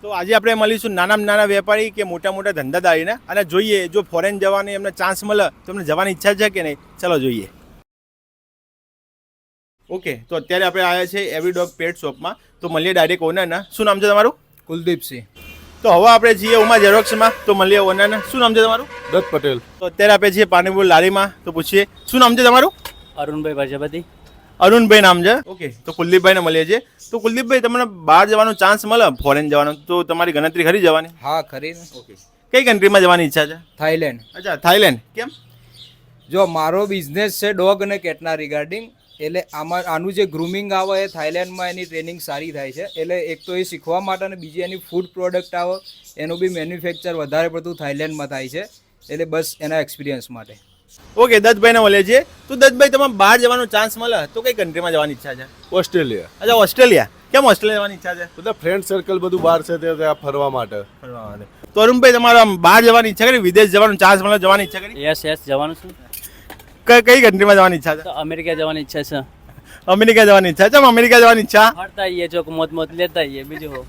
તો આજે આપણે મળીશું નાનામાં નાના વેપારી કે મોટા મોટા ધંધાદારીને અને જોઈએ જો ફોરેન જવાની એમને ચાન્સ મળે તો એમને જવાની ઈચ્છા છે કે નહીં. ચલો જોઈએ. ઓકે, તો અત્યારે આપણે આવ્યા છે એવરી ડોગ પેટ શોપમાં. તો મળીએ ડાયરેક્ટ ઓનરના. શું નામ છે તમારું? કુલદીપસિંહ. તો હવે આપણે છીએ ઉમા ઝેરોક્સમાં. તો મળીએ ઓનરના. શું નામ છે તમારું? દત્ત પટેલ. તો અત્યારે આપણે છીએ પાણીપુર લારીમાં. તો પૂછીએ શું નામ છે તમારું? અરુણભાઈ પ્રજાપતિ. અરુણભાઈ નામ છે. ઓકે, તો કુલદીપભાઈને મળીએ છીએ. તો કુલદીપભાઈ, તમને બહાર જવાનો ચાન્સ મળે ફોરેન જવાનો તો તમારી ગણતરી ખરી જવાની? હા ખરી ને. ઓકે, કઈ કન્ટ્રીમાં જવાની ઈચ્છા છે? થાઈલેન્ડ. અચ્છા, થાઈલેન્ડ. કેમ? જો મારો બિઝનેસ છે ડોગ અને કેટના રિગાર્ડિંગ, એટલે આનું જે ગ્રુમિંગ આવે એ થાઈલેન્ડમાં એની ટ્રેનિંગ સારી થાય છે. એટલે એક તો એ શીખવા માટે અને બીજી એની ફૂડ પ્રોડક્ટ આવે એનું બી મેન્યુફેક્ચર વધારે પડતું થાઈલેન્ડમાં થાય છે. એટલે બસ એના એક્સપિરિયન્સ માટે. ઓકે, દત્તભાઈને મળીએ છીએ. તો દત્તભાઈ, તમારે બહાર જવાનો ચાન્સ મળે તો કઈ કન્ટ્રીમાં જવાની ઈચ્છા છે? ઓસ્ટ્રેલિયા. અચ્છા, ઓસ્ટ્રેલિયા. કેમ ઓસ્ટ્રેલિયા જવાની ઈચ્છા છે? બધા ફ્રેન્ડ સર્કલ બધું બહાર છે ત્યાં ફરવા માટે. ફરવા માટે. તો અરુણભાઈ, તમારે આમ બહાર જવાની ઈચ્છા કરી, વિદેશ જવાનો ચાન્સ મળે જવાની ઈચ્છા કરી? યસ જવાનું છું. કઈ કન્ટ્રીમાં જવાની ઈચ્છા છે? તો અમેરિકા જવાની ઈચ્છા છે. અમેરિકા જવાની ઈચ્છા છે. અમેરિકા જવાની ઈચ્છા? ફરતા આવીએ, જો મોત લેતા આવીએ, બીજું હો.